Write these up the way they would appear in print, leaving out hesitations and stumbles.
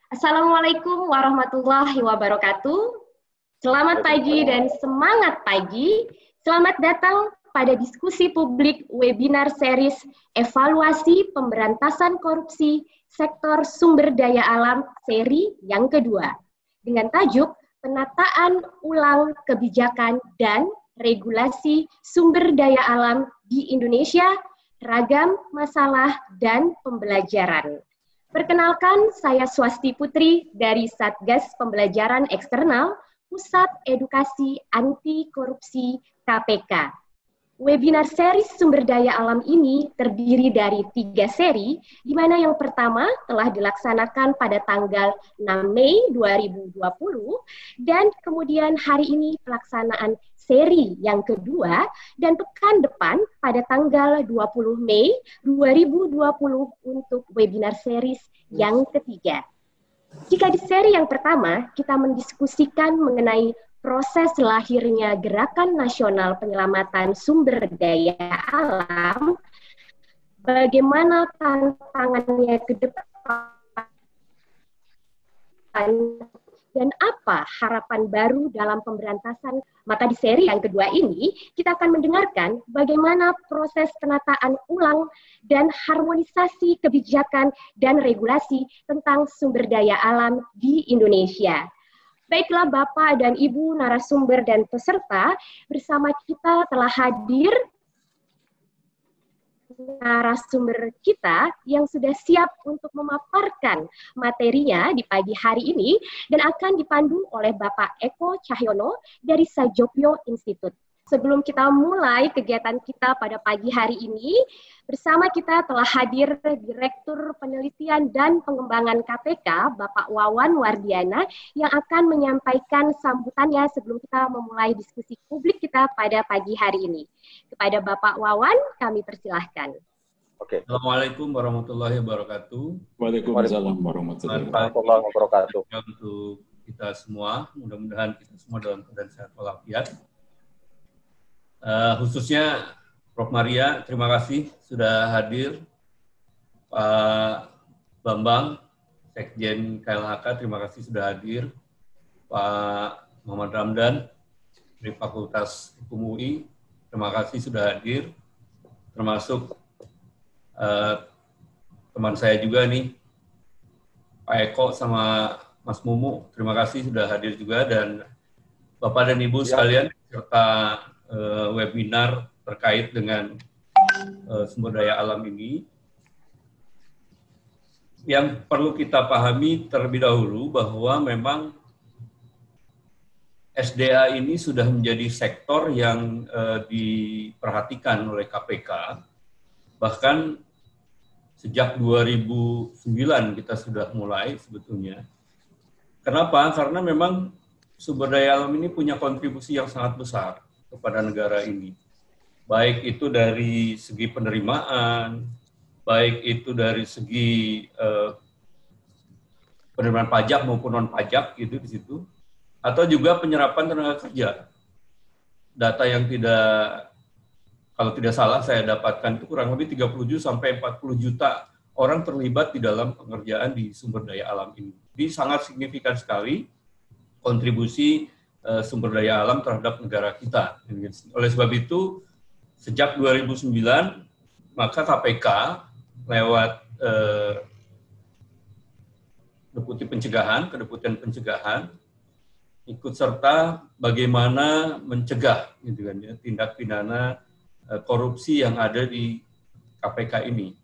Assalamualaikum warahmatullahi wabarakatuh. Selamat pagi dan semangat pagi. Selamat datang pada diskusi publik webinar series Evaluasi Pemberantasan Korupsi Sektor Sumber Daya Alam seri yang kedua. Dengan tajuk Penataan Ulang Kebijakan dan Regulasi Sumber Daya Alam di Indonesia, Ragam Masalah dan Pembelajaran. Perkenalkan, saya Swasti Putri dari Satgas Pembelajaran Eksternal Pusat Edukasi Anti Korupsi KPK. Webinar seri sumber daya alam ini terdiri dari 3 seri, di mana yang pertama telah dilaksanakan pada tanggal 6 Mei 2020, dan kemudian hari ini pelaksanaan seri yang kedua, dan pekan depan pada tanggal 20 Mei 2020 untuk webinar series yang ketiga. Jika di seri yang pertama, kita mendiskusikan mengenai proses lahirnya Gerakan Nasional Penyelamatan Sumber Daya Alam, bagaimana tantangannya ke depan, dan apa harapan baru dalam pemberantasan. Maka di seri yang kedua ini, kita akan mendengarkan bagaimana proses penataan ulang dan harmonisasi kebijakan dan regulasi tentang sumber daya alam di Indonesia. Baiklah Bapak dan Ibu narasumber dan peserta, bersama kita telah hadir narasumber kita yang sudah siap untuk memaparkan materinya di pagi hari ini dan akan dipandu oleh Bapak Eko Cahyono dari Sajopyo Institute. Sebelum kita mulai kegiatan kita pada pagi hari ini, bersama kita telah hadir Direktur Penelitian dan Pengembangan KPK, Bapak Wawan Wardiana, yang akan menyampaikan sambutannya sebelum kita memulai diskusi publik kita pada pagi hari ini. Kepada Bapak Wawan, kami persilahkan. Oke. Assalamualaikum warahmatullahi wabarakatuh. Waalaikumsalam warahmatullahi wabarakatuh. Untuk kita semua, mudah-mudahan kita semua dalam keadaan sehat walafiat. Khususnya Prof. Maria, terima kasih sudah hadir. Pak Bambang, Sekjen KLHK, terima kasih sudah hadir. Pak Muhammad Ramdan dari Fakultas Hukum UI, terima kasih sudah hadir. Termasuk teman saya juga nih, Pak Eko sama Mas Mumu, terima kasih sudah hadir juga. Dan Bapak dan Ibu sekalian, serta webinar terkait dengan sumber daya alam ini. Yang perlu kita pahami terlebih dahulu bahwa memang SDA ini sudah menjadi sektor yang diperhatikan oleh KPK. Bahkan sejak 2009 kita sudah mulai sebetulnya. Kenapa? Karena memang sumber daya alam ini punya kontribusi yang sangat besar kepada negara ini. Baik itu dari segi penerimaan, baik itu dari segi penerimaan pajak maupun non-pajak gitu di situ, atau juga penyerapan tenaga kerja. Data yang kalau tidak salah saya dapatkan itu kurang lebih 37 sampai 40 juta orang terlibat di dalam pengerjaan di sumber daya alam ini. Jadi sangat signifikan sekali kontribusi sumber daya alam terhadap negara kita. Oleh sebab itu, sejak 2009, maka KPK lewat Kedeputian Pencegahan, ikut serta bagaimana mencegah gitu kan, ya, tindak pidana korupsi yang ada di KPK ini.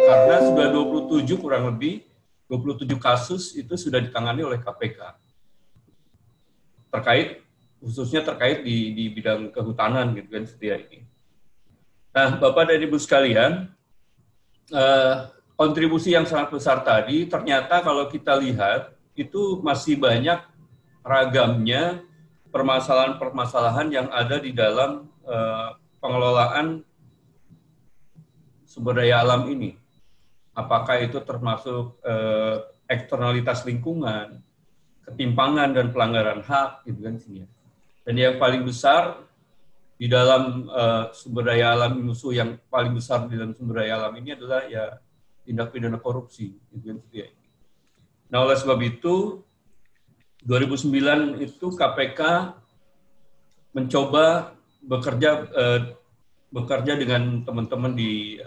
Karena sudah 27 kurang lebih 27 kasus itu sudah ditangani oleh KPK. Khususnya terkait di bidang kehutanan gitu kan setiap ini. Nah, Bapak dan Ibu sekalian, kontribusi yang sangat besar tadi ternyata kalau kita lihat itu masih banyak ragamnya permasalahan-permasalahan yang ada di dalam pengelolaan sumber daya alam ini. Apakah itu termasuk eksternalitas lingkungan, ketimpangan dan pelanggaran hak, gitu kan sih. Dan yang paling besar di dalam sumber daya alam, musuh yang paling besar di dalam sumber daya alam ini adalah ya tindak pidana korupsi, gitu kan sih. Nah, oleh sebab itu 2009 itu KPK mencoba bekerja dengan teman-teman di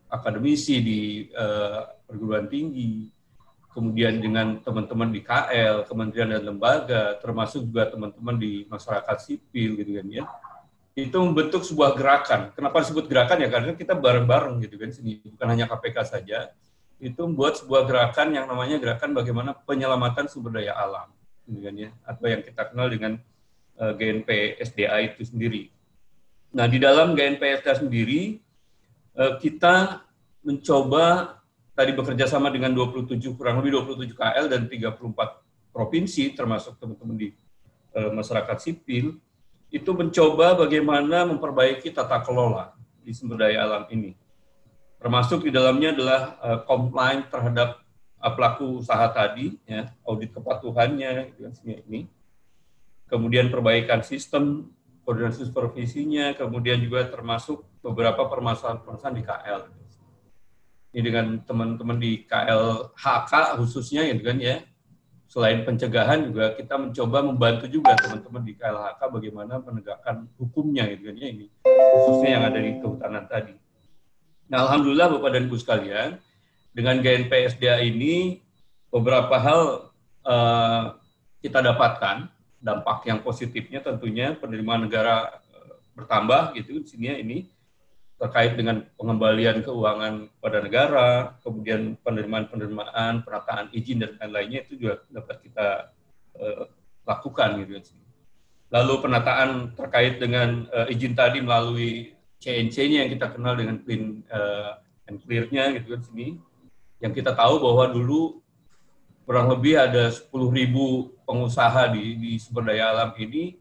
akademisi di perguruan tinggi, kemudian dengan teman-teman di KL, kementerian dan lembaga, termasuk juga teman-teman di masyarakat sipil gitu kan ya. Itu membentuk sebuah gerakan. Kenapa disebut gerakan ya? Karena kita bareng-bareng gitu kan sini, bukan hanya KPK saja. Itu membuat sebuah gerakan yang namanya gerakan bagaimana penyelamatan sumber daya alam, gitu kan ya, atau yang kita kenal dengan GNP SDA itu sendiri. Nah, di dalam GNP SDA sendiri kita mencoba tadi bekerja sama dengan kurang lebih 27 KL dan 34 provinsi, termasuk teman-teman di masyarakat sipil, itu mencoba bagaimana memperbaiki tata kelola di sumber daya alam ini. Termasuk di dalamnya adalah compliance terhadap pelaku usaha tadi, ya, audit kepatuhannya, ini. Kemudian perbaikan sistem, koordinasi supervisinya, kemudian juga termasuk beberapa permasalahan-permasalahan di KL. Ini dengan teman-teman di KLHK khususnya, gitu kan ya. Selain pencegahan juga kita mencoba membantu juga teman-teman di KLHK bagaimana penegakan hukumnya, gitu kan ya, ini khususnya yang ada di kehutanan tadi. Nah, alhamdulillah Bapak dan Ibu sekalian, dengan GNP SDA ini beberapa hal kita dapatkan dampak yang positifnya, tentunya penerimaan negara bertambah gitu di sini ini terkait dengan pengembalian keuangan pada negara, kemudian penerimaan penataan izin dan lain-lainnya itu juga dapat kita lakukan gitu. Lalu penataan terkait dengan izin tadi melalui CNC-nya yang kita kenal dengan clean and clear-nya gitu kan sini, yang kita tahu bahwa dulu kurang lebih ada 10.000 pengusaha di sumber daya alam ini,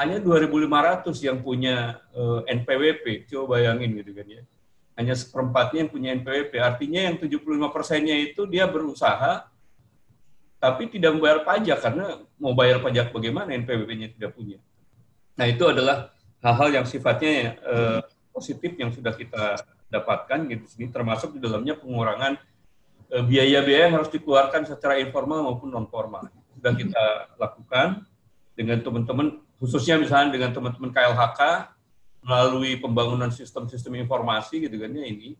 hanya 2.500 yang punya NPWP. Coba bayangin gitu kan ya. Hanya seperempatnya yang punya NPWP. Artinya yang 75%-nya itu dia berusaha tapi tidak membayar pajak, karena mau bayar pajak bagaimana NPWP-nya tidak punya. Nah, itu adalah hal-hal yang sifatnya positif yang sudah kita dapatkan gitu sini, termasuk di dalamnya pengurangan biaya-biaya yang harus dikeluarkan secara informal maupun non formal. Sudah kita lakukan dengan teman-teman, khususnya misalnya dengan teman-teman KLHK melalui pembangunan sistem-sistem informasi gitu kan ya, ini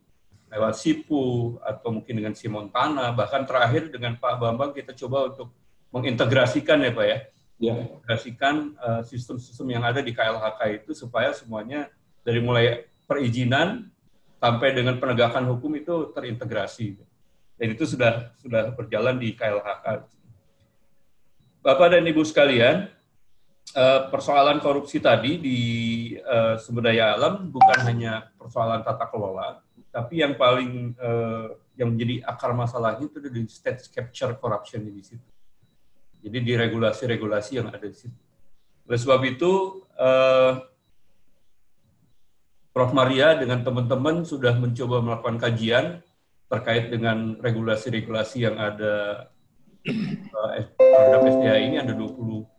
lewat SIPU atau mungkin dengan Simontana, bahkan terakhir dengan Pak Bambang kita coba untuk mengintegrasikan ya Pak ya, integrasikan sistem-sistem yang ada di KLHK itu supaya semuanya dari mulai perizinan sampai dengan penegakan hukum itu terintegrasi. Dan itu sudah berjalan di KLHK. Bapak dan Ibu sekalian, persoalan korupsi tadi di sumber daya alam bukan hanya persoalan tata kelola, tapi yang paling yang menjadi akar masalahnya itu di state capture corruption di situ. Jadi di regulasi-regulasi yang ada di situ. Oleh sebab itu, Prof. Maria dengan teman-teman sudah mencoba melakukan kajian terkait dengan regulasi-regulasi yang ada terhadap SDA ini. Ada 26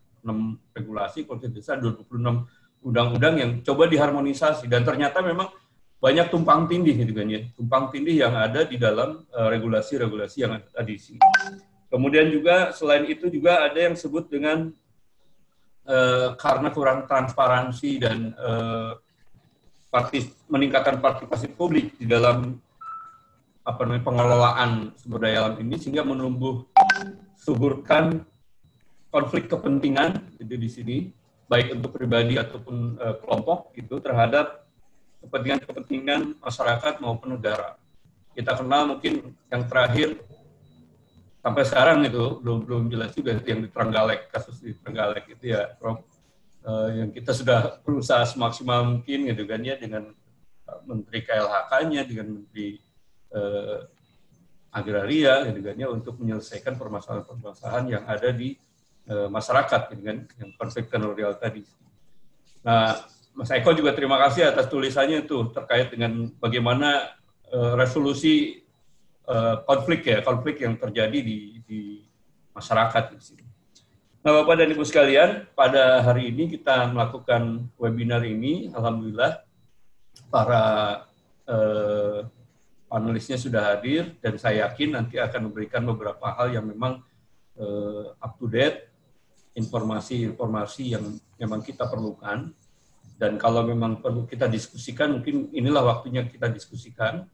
regulasi, kalau tidak salah 26 undang-undang yang coba diharmonisasi, dan ternyata memang banyak tumpang tindih gitu kan ya, tumpang tindih yang ada di dalam regulasi-regulasi yang ada di sini. Kemudian juga selain itu juga ada yang disebut dengan karena kurang transparansi dan meningkatkan partisipasi publik di dalam pengelolaan sumber daya alam ini, sehingga suburkan konflik kepentingan gitu di sini, baik untuk pribadi ataupun kelompok gitu terhadap kepentingan masyarakat maupun negara. Kita kenal mungkin yang terakhir sampai sekarang itu belum jelas juga yang di Trenggalek, kasus di Trenggalek itu ya Prof, yang kita sudah berusaha semaksimal mungkin gitu kan ya, dengan Menteri KLHK-nya, dengan Menteri Agraria gitu kan ya, untuk menyelesaikan permasalahan-permasalahan yang ada di masyarakat gitu kan, yang konflik teritorial tadi. Nah, Mas Eko juga terima kasih atas tulisannya itu terkait dengan bagaimana resolusi konflik yang terjadi di masyarakat di sini. Nah, Bapak dan Ibu sekalian, pada hari ini kita melakukan webinar ini, alhamdulillah para panelisnya sudah hadir dan saya yakin nanti akan memberikan beberapa hal yang memang up to date, informasi-informasi yang memang kita perlukan. Dan kalau memang perlu kita diskusikan, mungkin inilah waktunya kita diskusikan.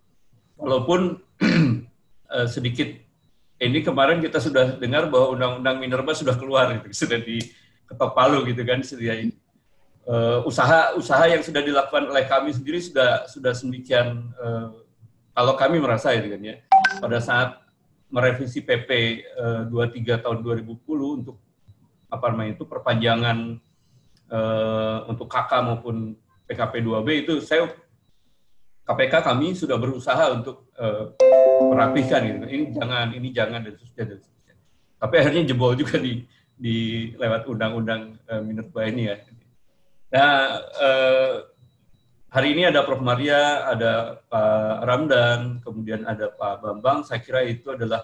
Walaupun sedikit, ini kemarin kita sudah dengar bahwa Undang-Undang Minerba sudah keluar, gitu, sudah diketok palu gitu kan, usaha yang sudah dilakukan oleh kami sendiri sudah sedemikian, kalau kami merasa itu kan ya, pada saat merevisi PP 23 tahun 2010 untuk perpanjangan untuk KK maupun PKP 2B itu KPK kami sudah berusaha untuk merapikan gitu. Ini jangan dan seterusnya. Tapi akhirnya jebol juga di lewat undang-undang Minerba ini ya. Nah, hari ini ada Prof. Maria, ada Pak Ramdan, kemudian ada Pak Bambang. Saya kira itu adalah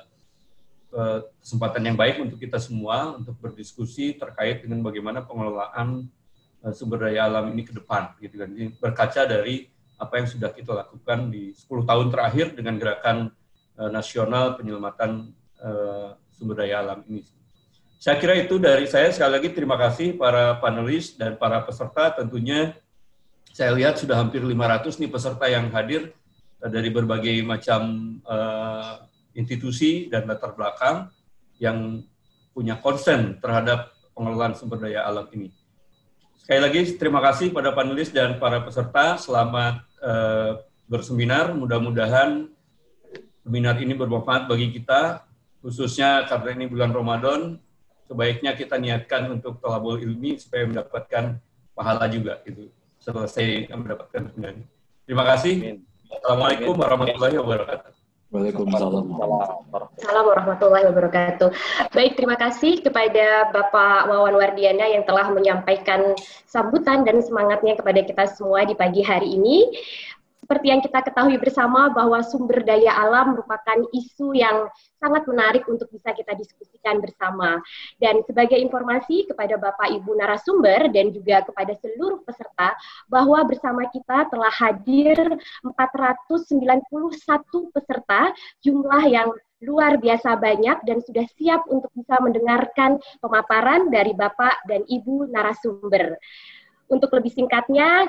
kesempatan yang baik untuk kita semua untuk berdiskusi terkait dengan bagaimana pengelolaan sumber daya alam ini ke depan, gitu kan. Ini berkaca dari apa yang sudah kita lakukan di 10 tahun terakhir dengan gerakan nasional penyelamatan sumber daya alam ini. Saya kira itu dari saya. Sekali lagi terima kasih para panelis dan para peserta. Tentunya saya lihat sudah hampir 500 nih peserta yang hadir dari berbagai macam institusi dan latar belakang yang punya concern terhadap pengelolaan sumber daya alam ini. Sekali lagi terima kasih pada panelis dan para peserta. Selamat berseminar. Mudah-mudahan seminar ini bermanfaat bagi kita, khususnya karena ini bulan Ramadan. Sebaiknya kita niatkan untuk thalabul ilmi supaya mendapatkan pahala juga gitu. Selesai mendapatkan seminar. Terima kasih. Assalamualaikum warahmatullahi wabarakatuh. Waalaikumsalam. Assalamualaikum warahmatullahi wabarakatuh. Baik, terima kasih kepada Bapak Wawan Wardiana yang telah menyampaikan sambutan dan semangatnya kepada kita semua di pagi hari ini. Seperti yang kita ketahui bersama bahwa sumber daya alam merupakan isu yang sangat menarik untuk bisa kita diskusikan bersama. Dan sebagai informasi kepada Bapak Ibu narasumber dan juga kepada seluruh peserta, bahwa bersama kita telah hadir 491 peserta, jumlah yang luar biasa banyak dan sudah siap untuk bisa mendengarkan pemaparan dari Bapak dan Ibu narasumber. Untuk lebih singkatnya,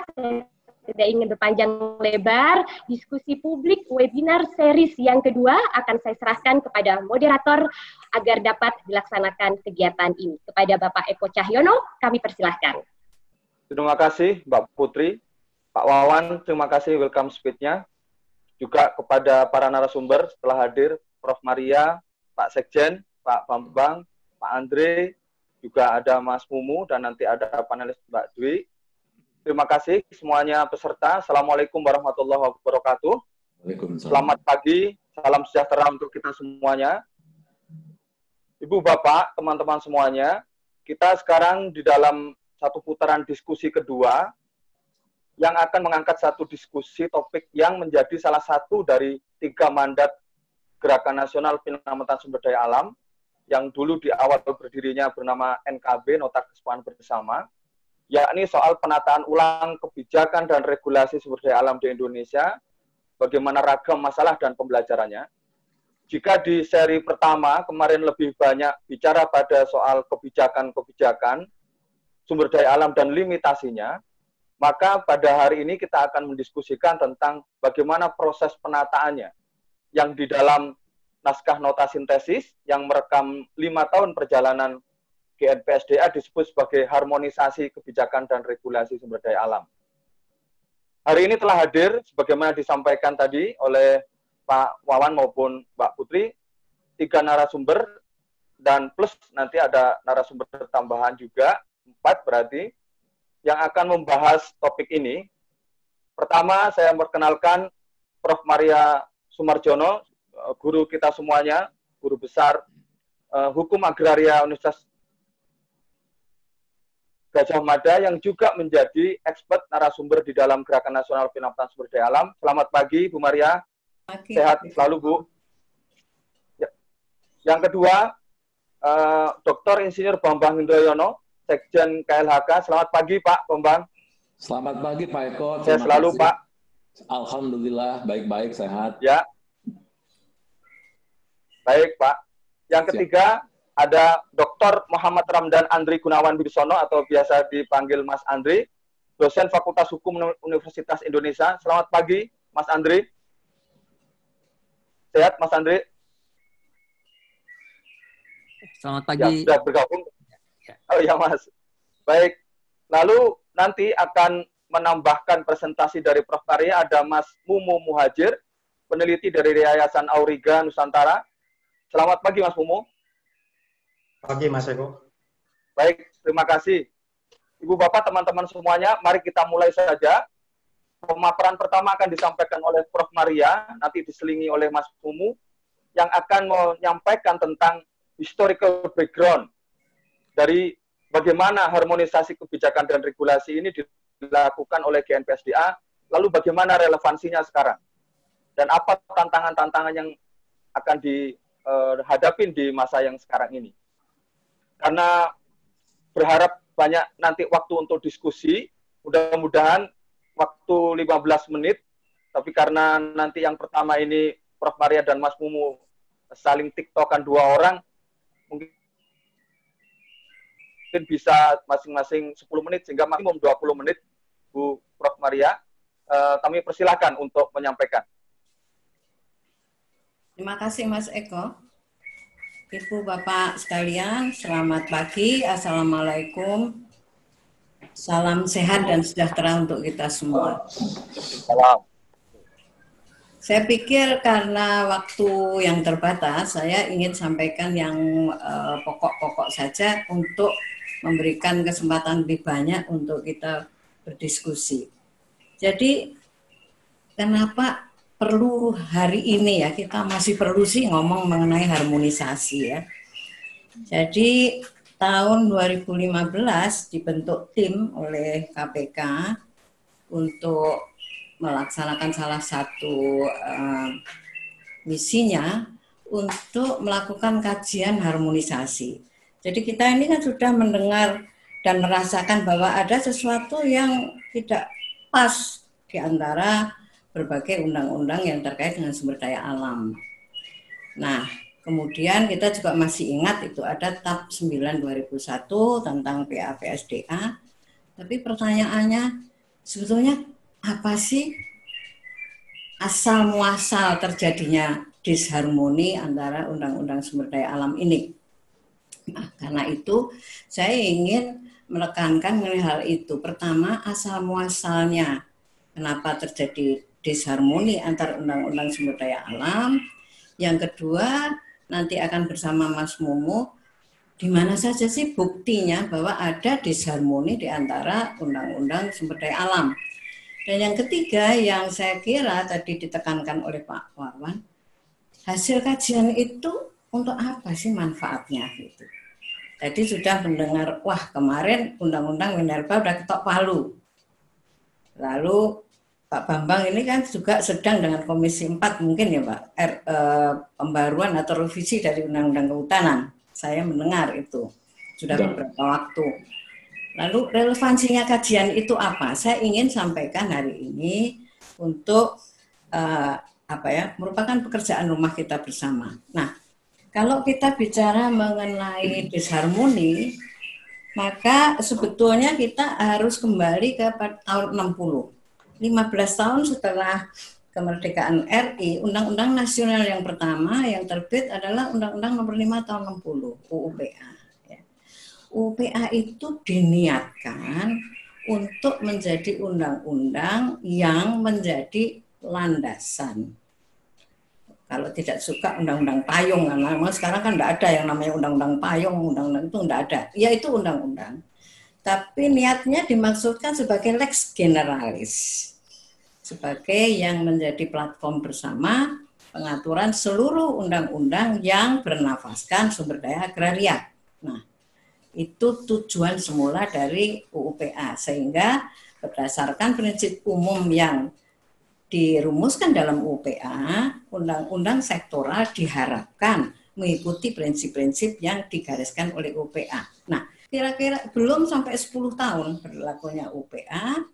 tidak ingin berpanjang lebar, diskusi publik webinar series yang kedua akan saya serahkan kepada moderator agar dapat dilaksanakan kegiatan ini. Kepada Bapak Eko Cahyono, kami persilahkan. Terima kasih Mbak Putri. Pak Wawan, terima kasih welcome speech-nya. Juga kepada para narasumber setelah hadir, Prof. Maria, Pak Sekjen, Pak Bambang, Pak Andre, juga ada Mas Mumu, dan nanti ada panelis Mbak Dwi. Terima kasih semuanya peserta. Assalamualaikum warahmatullahi wabarakatuh. Selamat pagi, salam sejahtera untuk kita semuanya. Ibu, Bapak, teman-teman semuanya, kita sekarang di dalam satu putaran diskusi kedua yang akan mengangkat satu diskusi topik yang menjadi salah satu dari 3 mandat Gerakan Nasional Penyelamatan Sumber Daya Alam yang dulu di awal berdirinya bernama NKB, Nota Kesepakatan Bersama, yakni soal penataan ulang kebijakan dan regulasi sumber daya alam di Indonesia, bagaimana ragam masalah dan pembelajarannya. Jika di seri pertama kemarin lebih banyak bicara pada soal kebijakan-kebijakan sumber daya alam dan limitasinya, maka pada hari ini kita akan mendiskusikan tentang bagaimana proses penataannya, yang di dalam naskah nota sintesis yang merekam 5 tahun perjalanan GNPSDA disebut sebagai harmonisasi kebijakan dan regulasi sumber daya alam. Hari ini telah hadir, sebagaimana disampaikan tadi oleh Pak Wawan maupun Mbak Putri, 3 narasumber, dan plus nanti ada narasumber tambahan juga, 4 berarti, yang akan membahas topik ini. Pertama, saya memperkenalkan Prof. Maria Sumarjono, guru kita semuanya, guru besar Hukum Agraria Universitas Gajah Mada, yang juga menjadi expert narasumber di dalam Gerakan Nasional Penyelamatan Sumber Daya Alam. Selamat pagi, Bu Maria. Sehat selalu, Bu. Ya. Yang kedua, Dr. Insinyur Bambang Hendroyono, Sekjen KLHK. Selamat pagi, Pak Bambang. Selamat pagi, Pak Eko. Sehat selalu, Pak. Alhamdulillah, baik-baik, sehat. Ya. Baik, Pak. Yang ketiga, ada Dr. Muhammad Ramdan Andri Gunawan Wibisono atau biasa dipanggil Mas Andri, dosen Fakultas Hukum Universitas Indonesia. Selamat pagi, Mas Andri. Sehat, Mas Andri? Selamat Ya, pagi. sudah bergabung. Oh ya, Mas. Baik. Lalu nanti akan menambahkan presentasi dari Prof. Maria, ada Mas Mumu Muhajir, peneliti dari Yayasan Auriga Nusantara. Selamat pagi, Mas Mumu. Pagi, Mas Eko. Baik, terima kasih. Ibu Bapak, teman-teman semuanya, mari kita mulai saja. Pemaparan pertama akan disampaikan oleh Prof. Maria, nanti diselingi oleh Mas Mumu, yang akan menyampaikan tentang historical background dari bagaimana harmonisasi kebijakan dan regulasi ini dilakukan oleh GNPSDA, lalu bagaimana relevansinya sekarang, dan apa tantangan-tantangan yang akan dihadapin di masa yang sekarang ini. Karena berharap banyak nanti waktu untuk diskusi, mudah-mudahan waktu 15 menit, tapi karena nanti yang pertama ini Prof. Maria dan Mas Mumu saling tiktokan 2 orang, mungkin bisa masing-masing 10 menit, sehingga maksimum 20 menit, Bu Prof. Maria. Kami persilakan untuk menyampaikan. Terima kasih Mas Eko. Ibu Bapak sekalian, selamat pagi. Assalamualaikum. Salam sehat dan sejahtera untuk kita semua. Salam. Saya pikir karena waktu yang terbatas, saya ingin sampaikan yang pokok-pokok saja untuk memberikan kesempatan lebih banyak untuk kita berdiskusi. Jadi, kenapa perlu hari ini ya, kita masih perlu sih ngomong mengenai harmonisasi ya. Jadi, tahun 2015 dibentuk tim oleh KPK untuk melaksanakan salah satu misinya untuk melakukan kajian harmonisasi. Jadi kita ini kan sudah mendengar dan merasakan bahwa ada sesuatu yang tidak pas di antara berbagai undang-undang yang terkait dengan sumber daya alam. Nah, kemudian kita juga masih ingat itu ada TAP 9 2001 tentang PAPSDA. Tapi pertanyaannya sebetulnya apa sih asal muasal terjadinya disharmoni antara undang-undang sumber daya alam ini? Nah, karena itu saya ingin menekankan mengenai hal itu. Pertama, asal muasalnya kenapa terjadi disharmoni antara undang-undang sumber daya alam. Yang kedua, nanti akan bersama Mas Mumu, di mana saja sih buktinya bahwa ada disharmoni di antara undang-undang sumber daya alam. Dan yang ketiga yang saya kira tadi ditekankan oleh Pak Wawan, hasil kajian itu untuk apa sih manfaatnya gitu. Tadi sudah mendengar, wah kemarin undang-undang Minerba udah ketok palu. Lalu Pak Bambang ini kan juga sedang dengan Komisi 4 mungkin ya Pak, pembaruan atau revisi dari Undang-Undang Kehutanan. Saya mendengar itu sudah beberapa waktu. Lalu relevansinya kajian itu apa? Saya ingin sampaikan hari ini untuk merupakan pekerjaan rumah kita bersama. Nah, kalau kita bicara mengenai disharmoni, maka sebetulnya kita harus kembali ke tahun 60. 15 tahun setelah kemerdekaan RI, Undang-Undang Nasional yang pertama yang terbit adalah Undang-Undang Nomor 5 Tahun 60, UUPA. UUPA itu diniatkan untuk menjadi undang-undang yang menjadi landasan. Kalau tidak suka undang-undang payung, karena sekarang kan tidak ada yang namanya undang-undang payung, undang-undang itu tidak ada. Ya itu undang-undang. Tapi niatnya dimaksudkan sebagai lex generalis. Sebagai yang menjadi platform bersama pengaturan seluruh undang-undang yang bernafaskan sumber daya agraria. Nah, itu tujuan semula dari UUPA. Sehingga berdasarkan prinsip umum yang dirumuskan dalam UPA, undang-undang sektoral diharapkan mengikuti prinsip-prinsip yang digariskan oleh UPA. Nah, kira-kira belum sampai 10 tahun berlakunya UPA,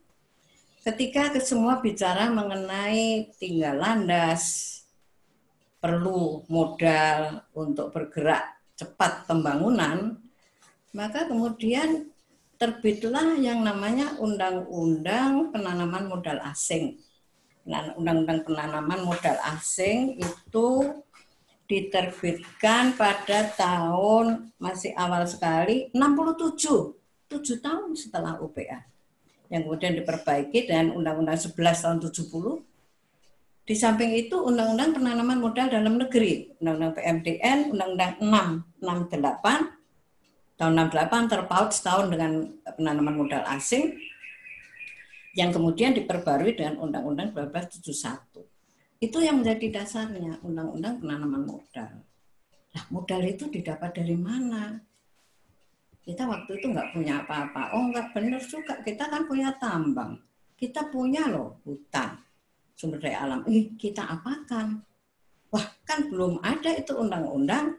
ketika semua bicara mengenai tinggal landas, perlu modal untuk bergerak cepat pembangunan, maka kemudian terbitlah yang namanya Undang-Undang Penanaman Modal Asing. Undang-Undang Penanaman Modal Asing itu diterbitkan pada tahun masih awal sekali 67, 7 tahun setelah UPA. Yang kemudian diperbaiki dengan Undang-Undang 11 tahun 70. Di samping itu Undang-Undang Penanaman Modal Dalam Negeri, Undang-Undang PMDN, Undang-Undang 668 tahun 68 terpaut setahun dengan penanaman modal asing yang kemudian diperbarui dengan Undang-Undang 1271. Itu yang menjadi dasarnya Undang-Undang Penanaman Modal. Nah, modal itu didapat dari mana? Kita waktu itu nggak punya apa-apa. Oh, nggak benar juga. Kita kan punya tambang. Kita punya loh hutan, sumber daya alam. Kita apakan? Wah, kan belum ada itu undang-undang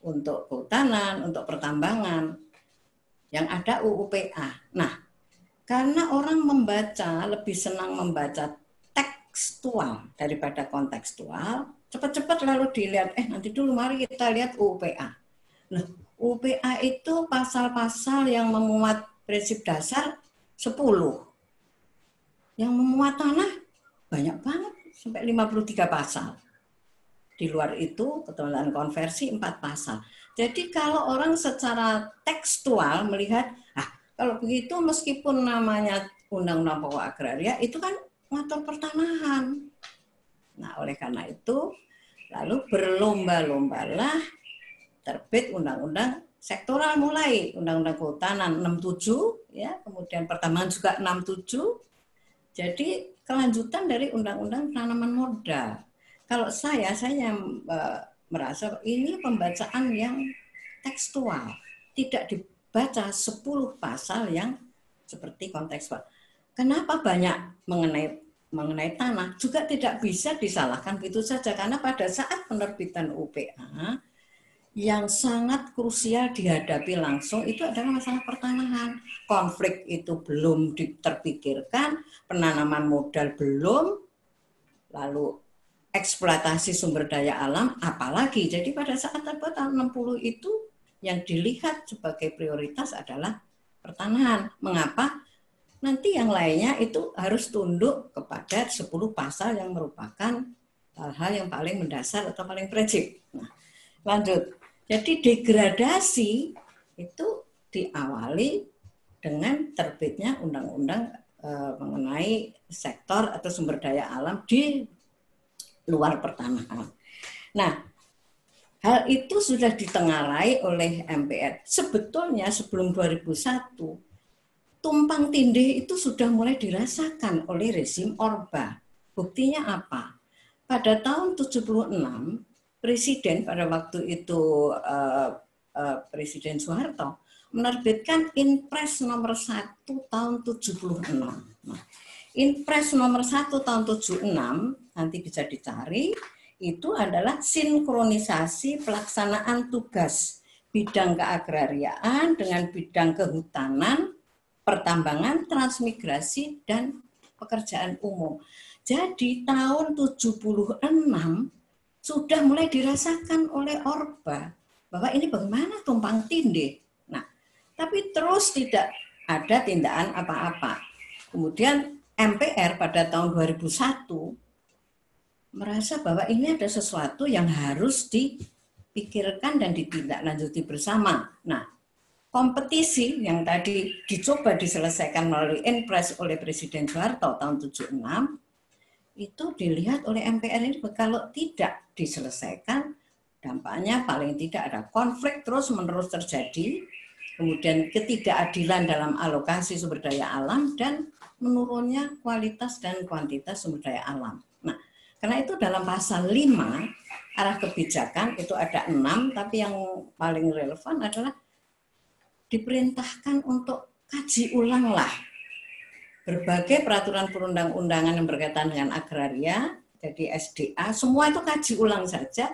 untuk kehutanan, untuk pertambangan. Yang ada UUPA. Nah, karena orang membaca, lebih senang membaca tekstual daripada kontekstual, cepat-cepat lalu dilihat, nanti dulu mari kita lihat UUPA. Nah, UPA itu pasal-pasal yang memuat prinsip dasar 10. Yang memuat tanah banyak banget, sampai 53 pasal. Di luar itu, ketentuan konversi 4 pasal. Jadi kalau orang secara tekstual melihat, kalau begitu meskipun namanya Undang-Undang Pokok Agraria, itu kan ngatur pertanahan. Nah, oleh karena itu, lalu berlomba-lombalah terbit undang-undang sektoral mulai Undang-Undang Kehutanan 67 ya, kemudian pertambangan juga 67. Jadi kelanjutan dari Undang-Undang Penanaman Modal. Kalau saya merasa ini pembacaan yang tekstual, tidak dibaca 10 pasal yang seperti kontekstual. Kenapa banyak mengenai tanah juga tidak bisa disalahkan begitu saja, karena pada saat penerbitan UPA yang sangat krusial dihadapi langsung itu adalah masalah pertanahan. Konflik itu belum terpikirkan, penanaman modal belum, lalu eksploitasi sumber daya alam apalagi. Jadi pada saat terbuat tahun 60 itu yang dilihat sebagai prioritas adalah pertanahan. Mengapa? Nanti yang lainnya itu harus tunduk kepada 10 pasal yang merupakan hal-hal yang paling mendasar atau paling prinsip. Nah, lanjut. Jadi degradasi itu diawali dengan terbitnya undang-undang mengenai sektor atau sumber daya alam di luar pertanahan. Nah, hal itu sudah ditengarai oleh MPR. Sebetulnya sebelum 2001, tumpang tindih itu sudah mulai dirasakan oleh rezim Orba. Buktinya apa? Pada tahun 76, Presiden pada waktu itu Presiden Soeharto menerbitkan Inpres nomor 1 tahun 76. Nah, Inpres nomor 1 tahun 76 nanti bisa dicari, itu adalah sinkronisasi pelaksanaan tugas bidang keagrariaan dengan bidang kehutanan, pertambangan, transmigrasi, dan pekerjaan umum. Jadi tahun 76 sudah mulai dirasakan oleh Orba bahwa ini bagaimana tumpang tindih. Nah, tapi terus tidak ada tindakan apa-apa. Kemudian MPR pada tahun 2001 merasa bahwa ini ada sesuatu yang harus dipikirkan dan ditindaklanjuti bersama. Nah, kompetisi yang tadi dicoba diselesaikan melalui Inpres oleh Presiden Soeharto tahun 76 itu dilihat oleh MPR ini kalau tidak diselesaikan, dampaknya paling tidak ada konflik terus-menerus terjadi, kemudian ketidakadilan dalam alokasi sumber daya alam, dan menurunnya kualitas dan kuantitas sumber daya alam. Nah, karena itu dalam pasal 5, arah kebijakan itu ada 6, tapi yang paling relevan adalah diperintahkan untuk kaji ulanglah berbagai peraturan perundang-undangan yang berkaitan dengan agraria, jadi SDA, semua itu kaji ulang saja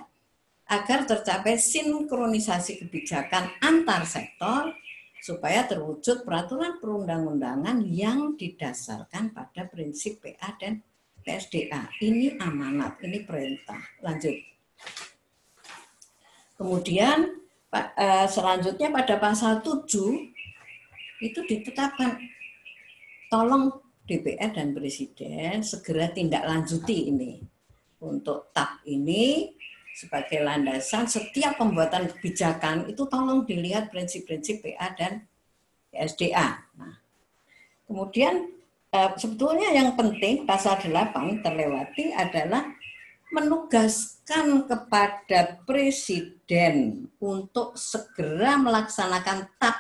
agar tercapai sinkronisasi kebijakan antar sektor supaya terwujud peraturan perundang-undangan yang didasarkan pada prinsip PA dan PSDA. Ini amanat, ini perintah. Lanjut. Kemudian selanjutnya pada pasal 7 itu ditetapkan tolong DPR dan Presiden segera tindak lanjuti ini. Untuk TAP ini sebagai landasan setiap pembuatan kebijakan itu tolong dilihat prinsip-prinsip PA dan PSDA. Nah, kemudian sebetulnya yang penting pasal 8 terlewati adalah menugaskan kepada Presiden untuk segera melaksanakan TAP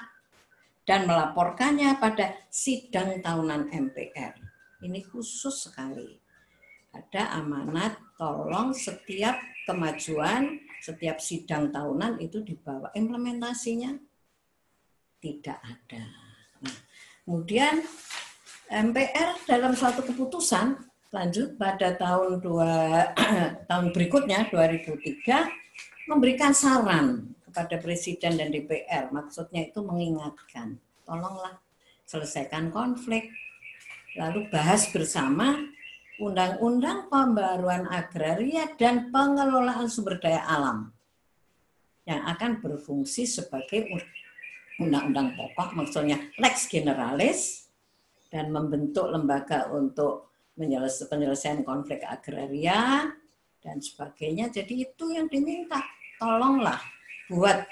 dan melaporkannya pada sidang tahunan MPR. Ini khusus sekali. Ada amanat, tolong setiap kemajuan, setiap sidang tahunan itu dibawa. Implementasinya tidak ada. Nah, kemudian MPR dalam suatu keputusan, lanjut pada tahun berikutnya, 2003, memberikan saran kepada Presiden dan DPR, maksudnya itu mengingatkan, tolonglah selesaikan konflik, lalu bahas bersama Undang-Undang Pembaruan Agraria dan Pengelolaan Sumber Daya Alam yang akan berfungsi sebagai undang-undang pokok, maksudnya lex generalis, dan membentuk lembaga untuk penyelesaian konflik agraria dan sebagainya. Jadi itu yang diminta, tolonglah buat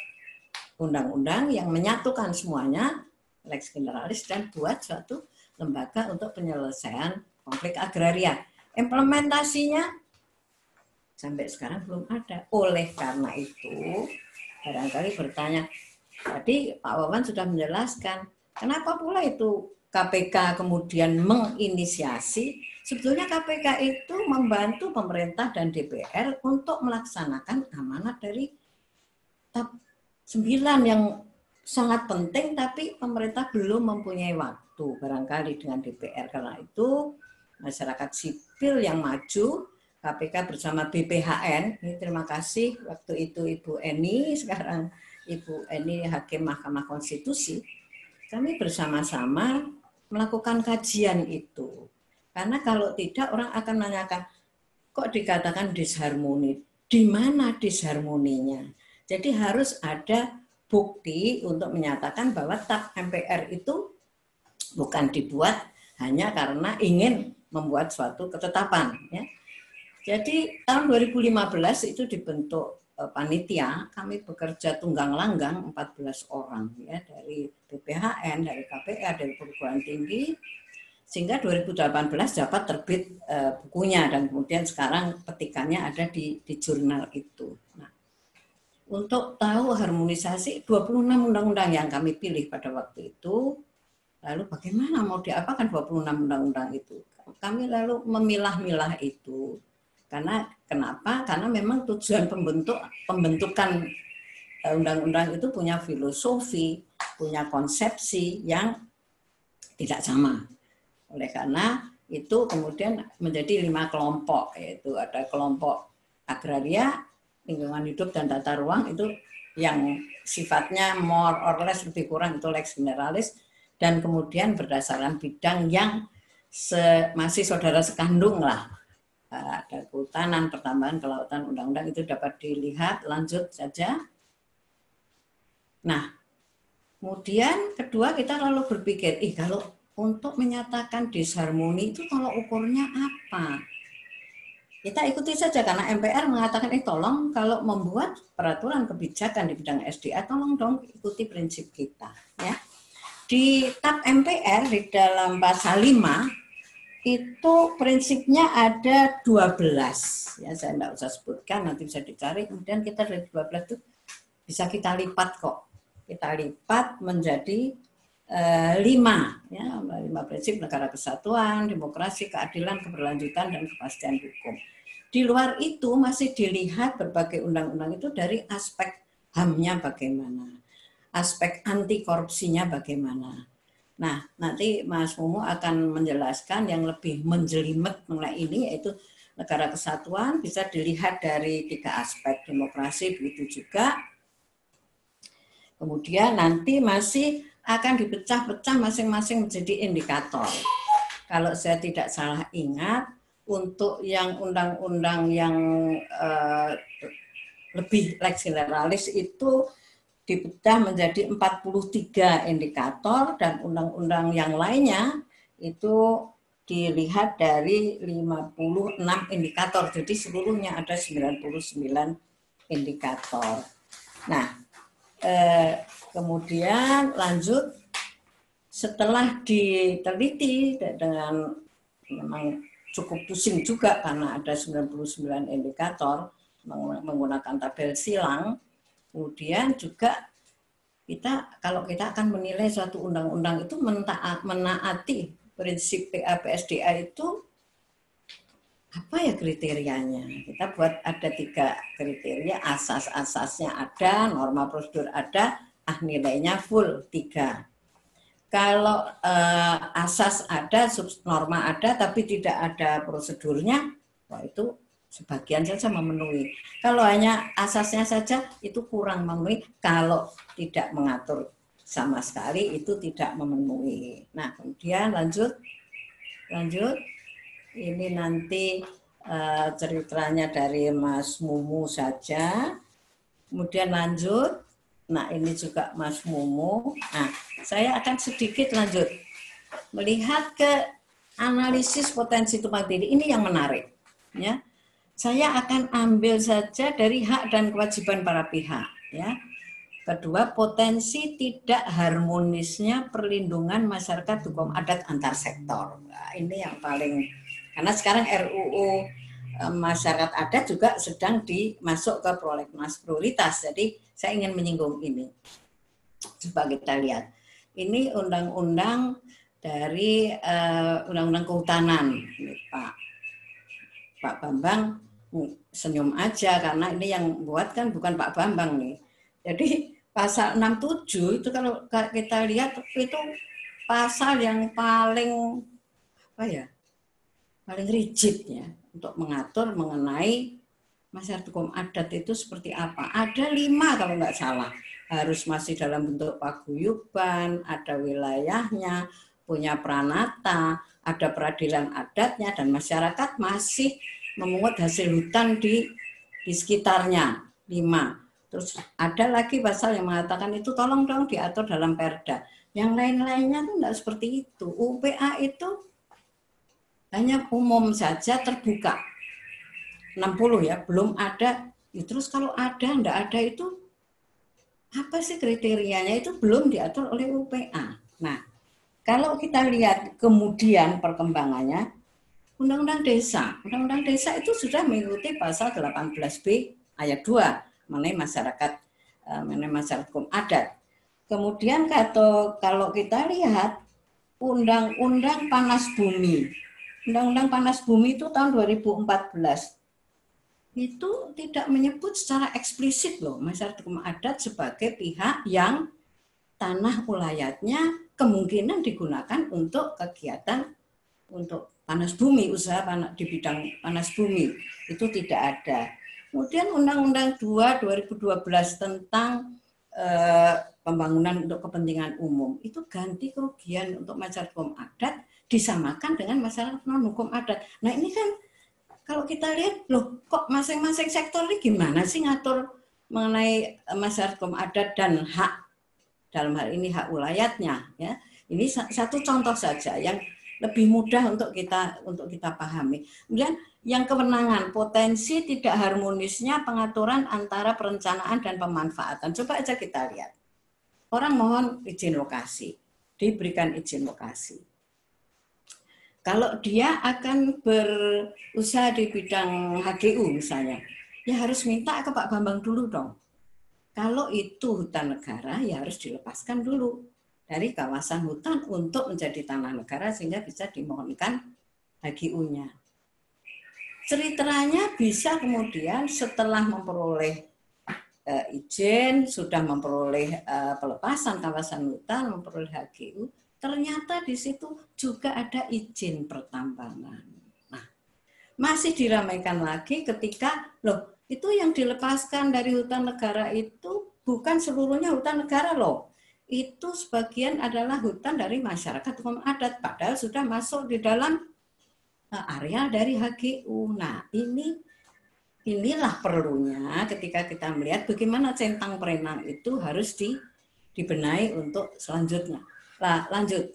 undang-undang yang menyatukan semuanya, lex generalis, dan buat suatu lembaga untuk penyelesaian konflik agraria. Implementasinya sampai sekarang belum ada. Oleh karena itu, barangkali bertanya, tadi Pak Wawan sudah menjelaskan, kenapa pula itu KPK kemudian menginisiasi? Sebetulnya KPK itu membantu pemerintah dan DPR untuk melaksanakan amanat dari TAP 9 yang sangat penting, tapi pemerintah belum mempunyai waktu barangkali dengan DPR. Karena itu masyarakat sipil yang maju, KPK bersama BPHN, ini terima kasih waktu itu Ibu Eni, sekarang Ibu Eni Hakim Mahkamah Konstitusi, kami bersama-sama melakukan kajian itu. Karena kalau tidak orang akan menanyakan, kok dikatakan disharmoni? Di mana disharmoninya? Jadi harus ada bukti untuk menyatakan bahwa TAP MPR itu bukan dibuat hanya karena ingin membuat suatu ketetapan. Ya. Jadi tahun 2015 itu dibentuk panitia, kami bekerja tunggang langgang 14 orang ya, dari BPHN, dari KPA, dari perguruan tinggi, sehingga 2018 dapat terbit bukunya dan kemudian sekarang petikannya ada di jurnal itu. Nah, untuk tahu harmonisasi 26 undang-undang yang kami pilih pada waktu itu, lalu bagaimana mau diapakan 26 undang-undang itu? Kami lalu memilah-milah itu. Karena kenapa? Karena memang tujuan pembentukan undang-undang itu punya filosofi, punya konsepsi yang tidak sama. Oleh karena itu kemudian menjadi 5 kelompok, yaitu ada kelompok agraria, lingkungan hidup dan tata ruang, itu yang sifatnya more or less lebih kurang itu lex generalis, dan kemudian berdasarkan bidang yang masih saudara sekandung lah. Ada kehutanan, pertambangan, kelautan, undang-undang itu dapat dilihat, lanjut saja. Nah, kemudian kedua kita lalu berpikir, kalau untuk menyatakan disharmoni itu kalau ukurnya apa? Kita ikuti saja karena MPR mengatakan, tolong kalau membuat peraturan kebijakan di bidang SDA, tolong dong ikuti prinsip kita. Ya. Di TAP MPR di dalam pasal 5, itu prinsipnya ada 12. Ya, saya tidak usah sebutkan, nanti bisa dicari. Kemudian kita dari 12 itu bisa kita lipat kok. Kita lipat menjadi 5. Ya, 5 prinsip: negara kesatuan, demokrasi, keadilan, keberlanjutan, dan kepastian hukum. Di luar itu masih dilihat berbagai undang-undang itu dari aspek HAM-nya bagaimana, aspek anti korupsinya bagaimana. Nah, nanti Mas Mumu akan menjelaskan yang lebih menjelimet mengenai ini, yaitu negara kesatuan bisa dilihat dari 3 aspek, demokrasi begitu juga. Kemudian nanti masih akan dipecah-pecah masing-masing menjadi indikator. Kalau saya tidak salah ingat, untuk yang undang-undang yang lebih lex generalis itu dipecah menjadi 43 indikator dan undang-undang yang lainnya itu dilihat dari 56 indikator. Jadi seluruhnya ada 99 indikator. Nah, kemudian lanjut setelah diteliti dengan memang cukup pusing juga karena ada 99 indikator menggunakan tabel silang. Kemudian juga kalau kita akan menilai suatu undang-undang itu menaati prinsip PAPSDA itu apa ya kriterianya? Kita buat ada 3 kriteria, asas-asasnya ada, norma prosedur ada, nilainya full 3. Kalau asas ada, norma ada, tapi tidak ada prosedurnya, wah itu sebagian saja memenuhi. Kalau hanya asasnya saja itu kurang memenuhi. Kalau tidak mengatur sama sekali itu tidak memenuhi. Nah, kemudian lanjut. Ini nanti ceritanya dari Mas Mumu saja. Kemudian lanjut. Nah, ini juga Mas Mumu. Nah, saya akan sedikit lanjut. Melihat ke analisis potensi tumpang tindih. Ini yang menarik. Ya. Saya akan ambil saja dari hak dan kewajiban para pihak. Ya. Kedua, potensi tidak harmonisnya perlindungan masyarakat hukum adat antar sektor. Nah, ini yang paling, karena sekarang RUU masyarakat adat juga sedang dimasuk ke prolegnas prioritas. Jadi saya ingin menyinggung ini. Coba kita lihat. Ini undang-undang dari undang-undang kehutanan. Ini Pak Bambang senyum aja karena ini yang buat kan bukan Pak Bambang nih. Jadi pasal 67 itu kalau kita lihat itu pasal yang paling paling rigid ya untuk mengatur mengenai masyarakat hukum adat itu seperti apa. Ada 5 kalau nggak salah. Harus masih dalam bentuk paguyuban, ada wilayahnya, punya pranata, ada peradilan adatnya, dan masyarakat masih memungut hasil hutan di sekitarnya 5. Terus ada lagi pasal yang mengatakan itu tolong dong diatur dalam Perda. Yang lain-lainnya itu enggak seperti itu. UPA itu hanya umum saja terbuka. 60 ya, belum ada. Ya, terus kalau ada, enggak ada itu apa sih kriterianya itu belum diatur oleh UPA. Nah, kalau kita lihat kemudian perkembangannya, Undang-Undang Desa. Undang-Undang Desa itu sudah mengikuti pasal 18B ayat 2 mengenai masyarakat hukum adat. Kemudian kalau kita lihat Undang-Undang Panas Bumi. Undang-Undang Panas Bumi itu tahun 2014. Itu tidak menyebut secara eksplisit loh masyarakat hukum adat sebagai pihak yang tanah ulayatnya kemungkinan digunakan untuk kegiatan untuk panas bumi, usaha di bidang panas bumi. Itu tidak ada. Kemudian Undang-Undang 2 2012 tentang pembangunan untuk kepentingan umum. Itu ganti kerugian untuk masyarakat hukum adat disamakan dengan masyarakat non-hukum adat. Nah ini kan kalau kita lihat, loh kok masing-masing sektor ini gimana sih ngatur mengenai masyarakat hukum adat dan hak, dalam hal ini hak ulayatnya. Ya. Ini satu contoh saja yang lebih mudah untuk kita pahami. Kemudian yang kewenangan, potensi tidak harmonisnya pengaturan antara perencanaan dan pemanfaatan. Coba aja kita lihat. Orang mohon izin lokasi, diberikan izin lokasi. Kalau dia akan berusaha di bidang HGU misalnya, ya harus minta ke Pak Bambang dulu dong. Kalau itu hutan negara, ya harus dilepaskan dulu dari kawasan hutan untuk menjadi tanah negara sehingga bisa dimohonkan HGU-nya. Ceritanya bisa kemudian setelah memperoleh izin, sudah memperoleh pelepasan kawasan hutan, memperoleh HGU, ternyata di situ juga ada izin pertambangan. Nah, masih diramaikan lagi ketika, loh, itu yang dilepaskan dari hutan negara itu bukan seluruhnya hutan negara loh. Itu sebagian adalah hutan dari masyarakat hukum adat, padahal sudah masuk di dalam area dari HGU. Nah, ini inilah perlunya ketika kita melihat bagaimana centang perenang itu harus dibenahi untuk selanjutnya. Lanjut.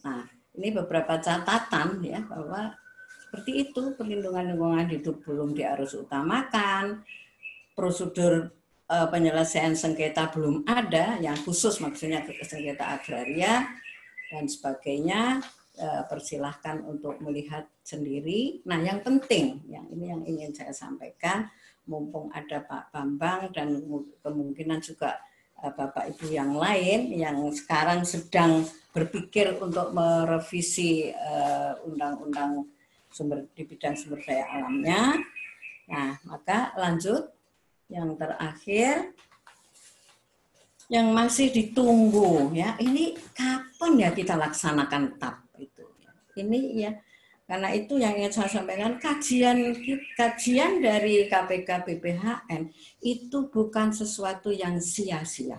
Nah, ini beberapa catatan ya bahwa seperti itu, perlindungan lingkungan hidup belum diharus utamakan, prosedur penyelesaian sengketa belum ada, yang khusus maksudnya sengketa agraria dan sebagainya. Persilahkan untuk melihat sendiri. Nah, yang penting, yang ingin saya sampaikan, mumpung ada Pak Bambang dan kemungkinan juga Bapak Ibu yang lain yang sekarang sedang berpikir untuk merevisi undang-undang di bidang sumber daya alamnya. Nah, maka lanjut yang terakhir yang masih ditunggu ya, ini kapan ya kita laksanakan TAP itu. Ini ya, karena itu yang ingin saya sampaikan, kajian dari KPK BPHN itu bukan sesuatu yang sia-sia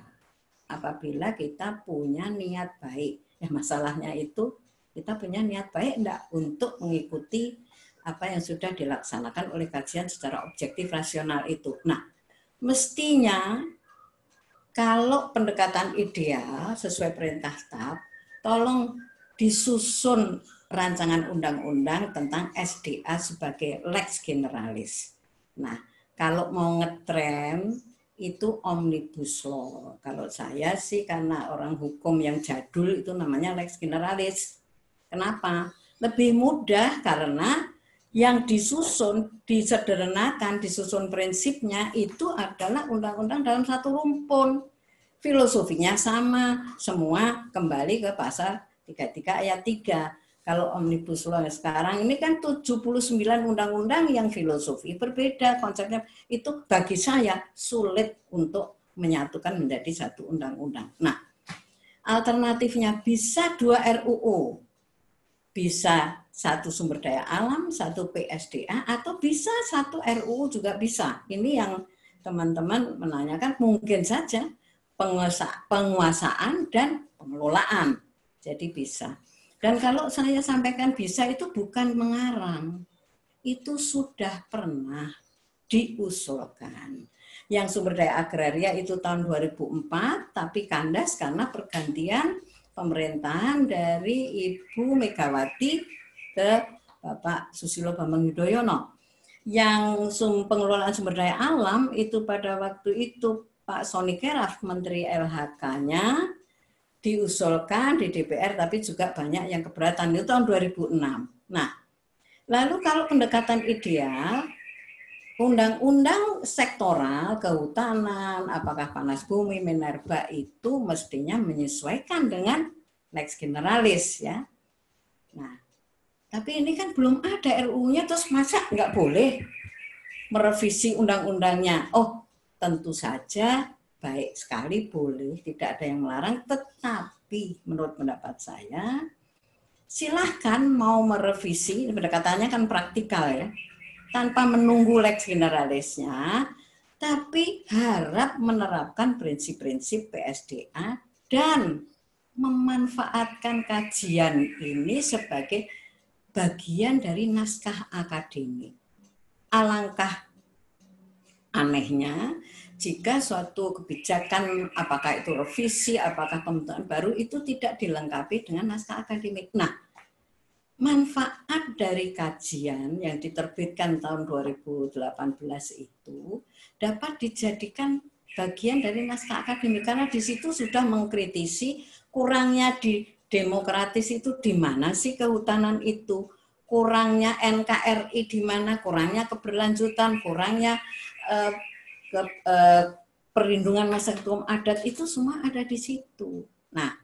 apabila kita punya niat baik. Ya, masalahnya itu kita punya niat baik enggak untuk mengikuti apa yang sudah dilaksanakan oleh kajian secara objektif rasional itu. Nah, mestinya kalau pendekatan ideal sesuai perintah TAP, tolong disusun rancangan undang-undang tentang SDA sebagai lex generalis. Nah, kalau mau ngetrend itu omnibus law. Kalau saya sih karena orang hukum yang jadul itu namanya lex generalis. Kenapa? Lebih mudah karena yang disusun, disederhanakan, disusun prinsipnya itu adalah undang-undang dalam satu rumpun. Filosofinya sama, semua kembali ke pasal 33 ayat 3. Kalau omnibus law sekarang ini kan 79 undang-undang yang filosofi berbeda konsepnya, itu bagi saya sulit untuk menyatukan menjadi satu undang-undang. Nah, alternatifnya bisa 2 RUU, bisa satu sumber daya alam, satu PSDA, atau bisa satu RUU juga bisa. Ini yang teman-teman menanyakan, mungkin saja penguasaan dan pengelolaan. Jadi bisa. Dan kalau saya sampaikan bisa itu bukan mengarang. Itu sudah pernah diusulkan. Yang sumber daya agraria itu tahun 2004, tapi kandas karena pergantian pemerintahan dari Ibu Megawati ke Bapak Susilo Bambang Yudhoyono. Yang pengelolaan sumber daya alam itu pada waktu itu Pak Sony Keraf, Menteri LHK-nya, diusulkan di DPR, tapi juga banyak yang keberatan. Itu tahun 2006. Nah, lalu kalau pendekatan ideal, undang-undang sektoral, kehutanan, apakah panas bumi, minerba itu mestinya menyesuaikan dengan lex generalis ya. Nah, tapi ini kan belum ada RUU-nya, terus masa nggak boleh merevisi undang-undangnya? Oh, tentu saja baik sekali boleh, tidak ada yang melarang, tetapi menurut pendapat saya, silahkan mau merevisi, pendekatannya kan praktikal ya, tanpa menunggu lex generalisnya, tapi harap menerapkan prinsip-prinsip PSDA dan memanfaatkan kajian ini sebagai bagian dari naskah akademik. Alangkah anehnya jika suatu kebijakan, apakah itu revisi, apakah pembentukan baru, itu tidak dilengkapi dengan naskah akademik. Nah, manfaat dari kajian yang diterbitkan tahun 2018 itu dapat dijadikan bagian dari naskah akademik, karena di situ sudah mengkritisi kurangnya di demokratis itu di mana sih kehutanan itu, kurangnya NKRI di mana, kurangnya keberlanjutan, kurangnya perlindungan masyarakat hukum adat, itu semua ada di situ. Nah,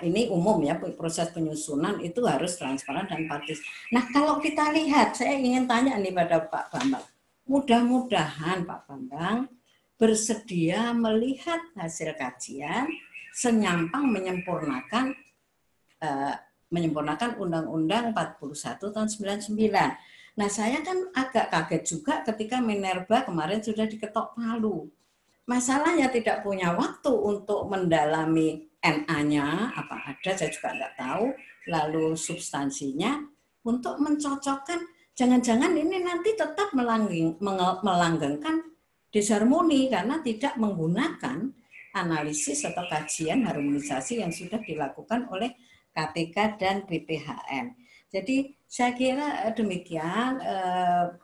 ini umum ya, proses penyusunan itu harus transparan dan partis. Nah, kalau kita lihat, saya ingin tanya nih pada Pak Bambang, mudah-mudahan Pak Bambang bersedia melihat hasil kajian senyampang menyempurnakan Undang-Undang 41 tahun 99. Nah, saya kan agak kaget juga ketika Minerba kemarin sudah diketok palu. Masalahnya tidak punya waktu untuk mendalami NA-nya, apa ada, saya juga nggak tahu, lalu substansinya, untuk mencocokkan jangan-jangan ini nanti tetap melanggengkan disharmoni karena tidak menggunakan analisis atau kajian harmonisasi yang sudah dilakukan oleh KTK dan BPHN. Jadi saya kira demikian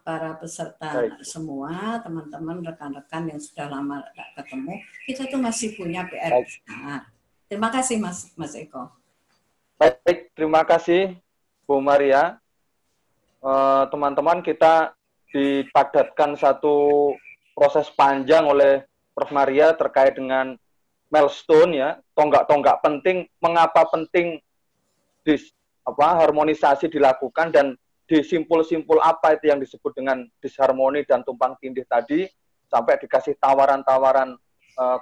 para peserta semua, teman-teman, rekan-rekan yang sudah lama tidak ketemu, kita tuh masih punya PR besar. Terima kasih Mas Eko. Baik, terima kasih Bu Maria. Teman-teman, kita dipadatkan satu proses panjang oleh Prof. Maria terkait dengan milestone ya, tonggak-tonggak penting, mengapa penting harmonisasi dilakukan dan disimpul-simpul apa itu yang disebut dengan disharmoni dan tumpang tindih tadi, sampai dikasih tawaran-tawaran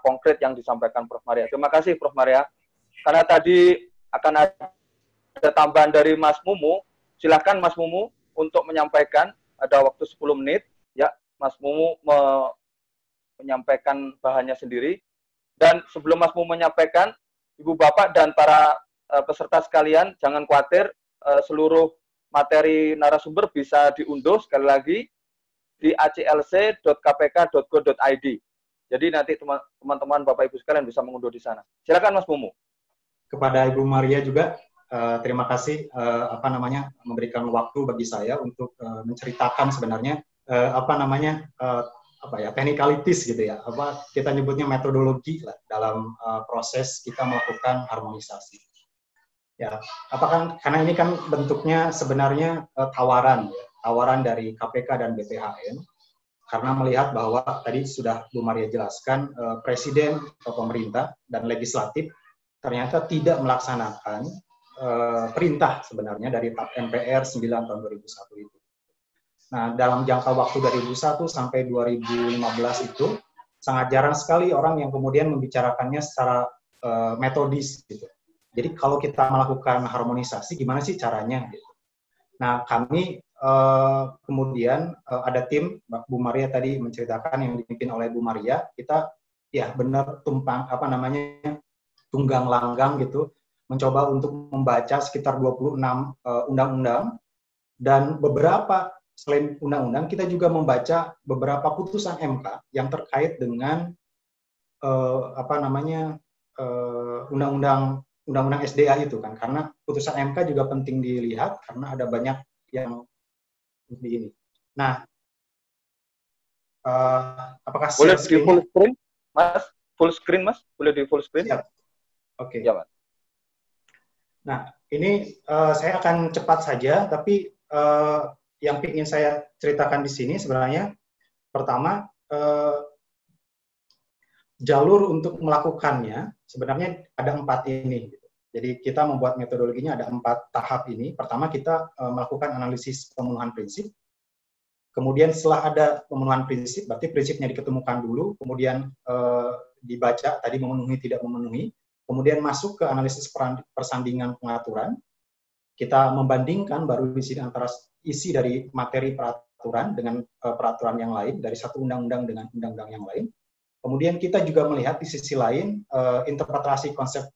konkret yang disampaikan Prof. Maria. Terima kasih Prof. Maria. Karena tadi akan ada tambahan dari Mas Mumu, silakan Mas Mumu untuk menyampaikan, ada waktu 10 menit, ya Mas Mumu menyampaikan bahannya sendiri. Dan sebelum Mas Mumu menyampaikan, Ibu Bapak dan para peserta sekalian, jangan khawatir, seluruh materi narasumber bisa diunduh sekali lagi di aclc.kpk.go.id. Jadi nanti teman-teman Bapak Ibu sekalian bisa mengunduh di sana. Silakan Mas Mumu. Kepada Ibu Maria juga terima kasih memberikan waktu bagi saya untuk menceritakan sebenarnya technicalities gitu ya, kita nyebutnya metodologi lah dalam proses kita melakukan harmonisasi. Ya, karena ini kan bentuknya sebenarnya tawaran dari KPK dan BPHN, karena melihat bahwa tadi sudah Bu Maria jelaskan, Presiden atau pemerintah dan legislatif ternyata tidak melaksanakan perintah sebenarnya dari TAP MPR 9 tahun 2001 itu. Nah, dalam jangka waktu 2001 sampai 2015 itu sangat jarang sekali orang yang kemudian membicarakannya secara metodis gitu. Jadi kalau kita melakukan harmonisasi, gimana sih caranya? Gitu. Nah, kami kemudian ada tim, Bu Maria tadi menceritakan yang dipimpin oleh Bu Maria, kita ya benar tunggang langgang gitu, mencoba untuk membaca sekitar 26 undang-undang, dan beberapa selain undang-undang, kita juga membaca beberapa putusan MK yang terkait dengan undang-undang SDA itu kan, karena putusan MK juga penting dilihat karena ada banyak yang seperti ini. Nah, apakah boleh di full screen, Mas? Full screen, Mas? Boleh di full screen? Siap. Oke. Ya, Mas. Nah, ini saya akan cepat saja, tapi yang ingin saya ceritakan di sini sebenarnya pertama jalur untuk melakukannya sebenarnya ada 4 ini. Jadi kita membuat metodologinya ada 4 tahap ini. Pertama kita melakukan analisis pemenuhan prinsip. Kemudian setelah ada pemenuhan prinsip, berarti prinsipnya diketemukan dulu, kemudian dibaca tadi memenuhi tidak memenuhi, kemudian masuk ke analisis persandingan pengaturan. Kita membandingkan baru di sini antara isi dari materi peraturan dengan peraturan yang lain, dari satu undang-undang dengan undang-undang yang lain. Kemudian kita juga melihat di sisi lain interpretasi konsep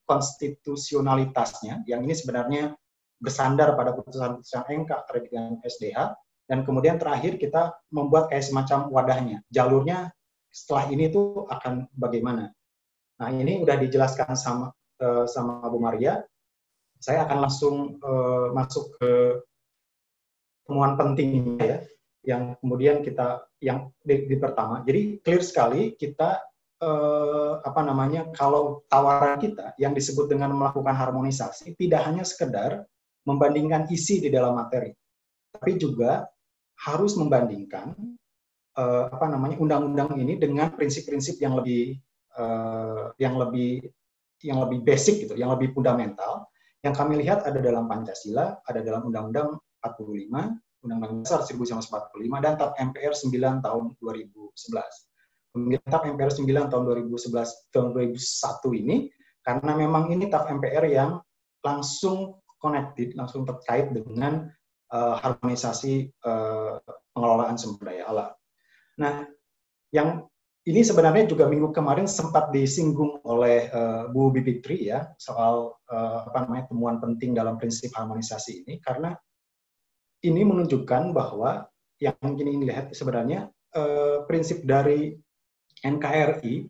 konstitusionalitasnya, yang ini sebenarnya bersandar pada putusan-putusan MK terkait dengan SDH, dan kemudian terakhir kita membuat kayak semacam wadahnya, jalurnya setelah ini tuh akan bagaimana. Nah ini udah dijelaskan sama Bu Maria. Saya akan langsung masuk ke temuan pentingnya ya, yang kemudian kita yang di pertama. Jadi clear sekali kita kalau tawaran kita yang disebut dengan melakukan harmonisasi tidak hanya sekedar membandingkan isi di dalam materi, tapi juga harus membandingkan undang-undang ini dengan prinsip-prinsip yang lebih basic gitu, yang lebih fundamental. Yang kami lihat ada dalam Pancasila, ada dalam Undang-Undang 45, Undang-Undang Dasar 1945, dan TAP MPR 9 tahun 2011. Kemudian TAP MPR 9 tahun 2001 ini, karena memang ini TAP MPR yang langsung connected, langsung terkait dengan harmonisasi pengelolaan sumber daya alam. Nah, yang ini sebenarnya juga minggu kemarin sempat disinggung oleh Bu Bibitri ya, soal temuan penting dalam prinsip harmonisasi ini, karena ini menunjukkan bahwa yang ingin dilihat sebenarnya prinsip dari NKRI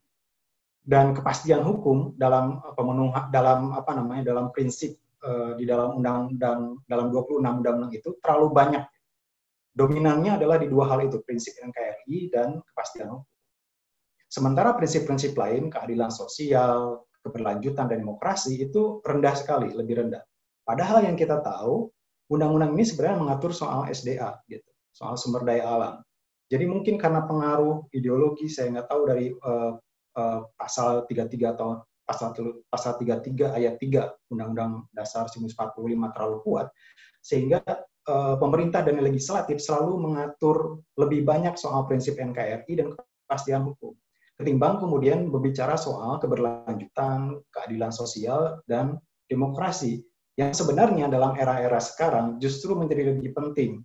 dan kepastian hukum dalam pemenuhan dalam prinsip di dalam undang-undang, dalam 26 undang-undang itu terlalu banyak. Dominannya adalah di dua hal itu, prinsip NKRI dan kepastian hukum. Sementara prinsip-prinsip lain, keadilan sosial, keberlanjutan, dan demokrasi itu rendah sekali, lebih rendah. Padahal yang kita tahu, undang-undang ini sebenarnya mengatur soal SDA, gitu, soal sumber daya alam. Jadi mungkin karena pengaruh ideologi, saya nggak tahu dari pasal 33 atau pasal 33 ayat 3 Undang-Undang Dasar 1945 terlalu kuat, sehingga pemerintah dan legislatif selalu mengatur lebih banyak soal prinsip NKRI dan kepastian hukum, ketimbang kemudian berbicara soal keberlanjutan, keadilan sosial, dan demokrasi, yang sebenarnya dalam era-era sekarang justru menjadi lebih penting.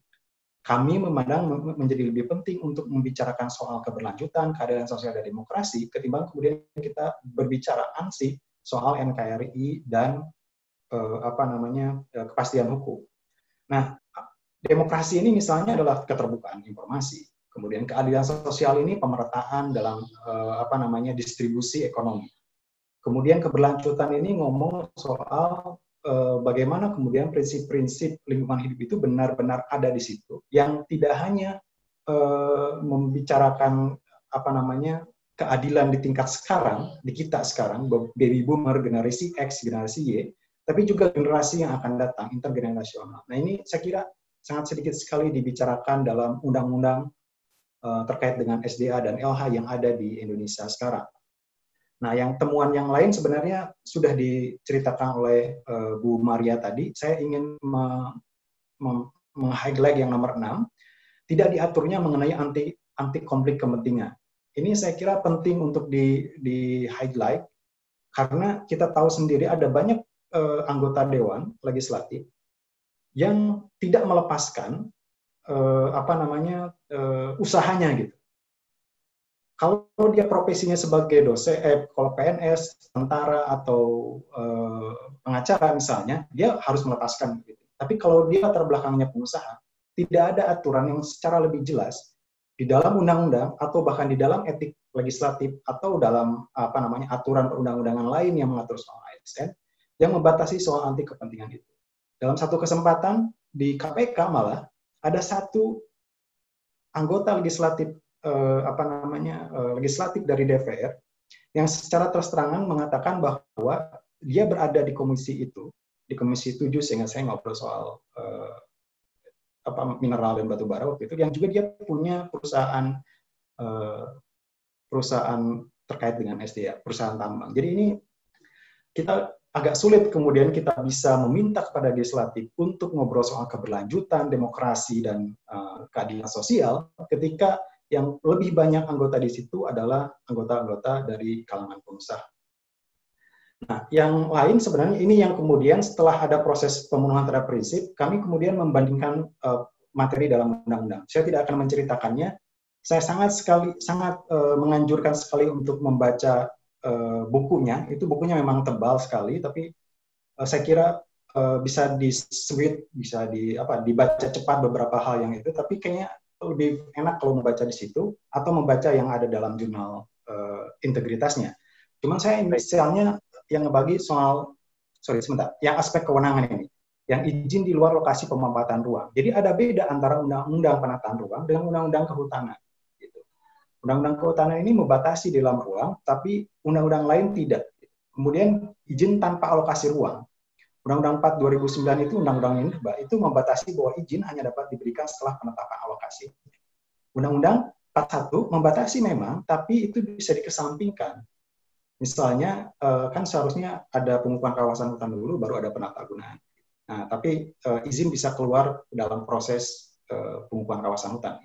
Kami memandang menjadi lebih penting untuk membicarakan soal keberlanjutan, keadilan sosial, dan demokrasi, ketimbang kemudian kita berbicara ansih soal NKRI dan kepastian hukum. Nah, demokrasi ini misalnya adalah keterbukaan informasi. Kemudian keadilan sosial ini pemerataan dalam distribusi ekonomi. Kemudian keberlanjutan ini ngomong soal bagaimana kemudian prinsip-prinsip lingkungan hidup itu benar-benar ada di situ, yang tidak hanya membicarakan keadilan di tingkat sekarang, di kita sekarang, baby boomer, generasi X, generasi Y, tapi juga generasi yang akan datang, intergenerasional. Nah, ini saya kira sangat sedikit sekali dibicarakan dalam undang-undang terkait dengan SDA dan LH yang ada di Indonesia sekarang. Nah, yang temuan yang lain sebenarnya sudah diceritakan oleh Bu Maria tadi. Saya ingin meng-highlight yang nomor 6, tidak diaturnya mengenai anti konflik kepentingan. Ini saya kira penting untuk di-highlight, karena kita tahu sendiri ada banyak anggota Dewan Legislatif yang tidak melepaskan usahanya gitu. Kalau dia profesinya sebagai dosen, kalau PNS, tentara atau pengacara misalnya, dia harus melepaskan. Gitu. Tapi kalau dia latar belakangnya pengusaha, tidak ada aturan yang secara lebih jelas di dalam undang-undang atau bahkan di dalam etik legislatif atau dalam aturan perundang-undangan lain yang mengatur soal ASN yang membatasi soal anti kepentingan itu. Dalam satu kesempatan di KPK malah ada satu anggota legislatif legislatif dari DPR yang secara terang-terangan mengatakan bahwa dia berada di komisi itu, di komisi 7, sehingga saya ngobrol soal mineral dan batu bara waktu itu, yang juga dia punya perusahaan terkait dengan SDA, perusahaan tambang. Jadi ini kita agak sulit kemudian kita bisa meminta kepada legislatif untuk ngobrol soal keberlanjutan, demokrasi, dan keadilan sosial ketika yang lebih banyak anggota di situ adalah anggota-anggota dari kalangan pengusaha. Nah, yang lain sebenarnya ini yang kemudian setelah ada proses pemenuhan terhadap prinsip, kami kemudian membandingkan materi dalam undang-undang. Saya tidak akan menceritakannya. Saya sangat menganjurkan sekali untuk membaca bukunya. Itu bukunya memang tebal sekali, tapi saya kira bisa di-sweet, bisa dibaca cepat beberapa hal yang itu, tapi kayaknya lebih enak kalau membaca di situ atau membaca yang ada dalam jurnal integritasnya. Cuman saya misalnya yang ngebagi yang aspek kewenangan ini, yang izin di luar lokasi pemampatan ruang. Jadi ada beda antara undang-undang penataan ruang dengan undang-undang kehutanan. Gitu. Undang-undang kehutanan ini membatasi di dalam ruang, tapi undang-undang lain tidak. Kemudian izin tanpa alokasi ruang. Undang-Undang 4 2009 itu undang-undang minerba itu membatasi bahwa izin hanya dapat diberikan setelah penetapan alokasi. Undang-Undang 41 membatasi memang, tapi itu bisa dikesampingkan. Misalnya kan seharusnya ada pengukuhan kawasan hutan dulu, baru ada penata gunaan. Nah, tapi izin bisa keluar dalam proses pengukuhan kawasan hutan.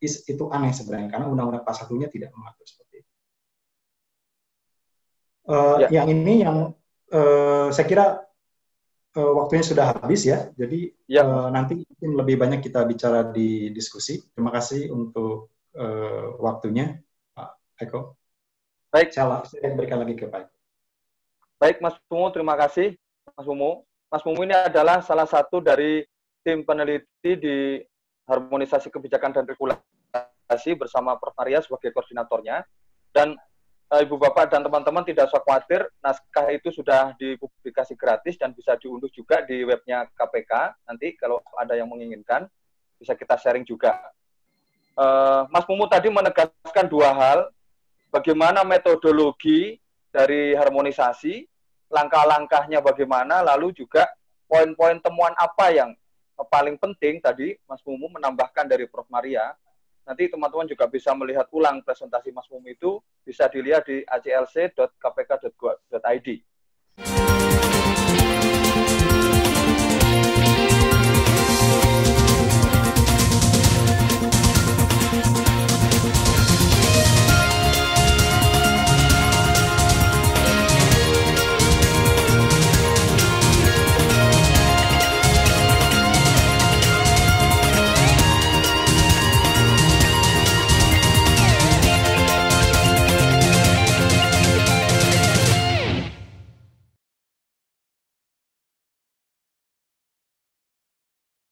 Itu aneh sebenarnya karena Undang-Undang 41-nya tidak mengatur seperti itu. Yang ini yang saya kira waktunya sudah habis ya, jadi nanti lebih banyak kita bicara di diskusi. Terima kasih untuk waktunya, Pak Eko. Baik, saya berikan lagi ke Pak Eko. Baik, Mas Mumu, terima kasih, Mas Mumu. Mas Mumu ini adalah salah satu dari tim peneliti di harmonisasi kebijakan dan regulasi bersama Prof. Maria sebagai koordinatornya. Dan Ibu Bapak dan teman-teman tidak usah khawatir, naskah itu sudah dipublikasi gratis dan bisa diunduh juga di webnya KPK. Nanti kalau ada yang menginginkan, bisa kita sharing juga. Mas Mumu tadi menegaskan dua hal, bagaimana metodologi dari harmonisasi, langkah-langkahnya bagaimana, lalu juga poin-poin temuan apa yang paling penting tadi Mas Mumu menambahkan dari Prof. Maria. Nanti teman-teman juga bisa melihat ulang presentasi Mas Mumu itu, bisa dilihat di aclc.kpk.go.id.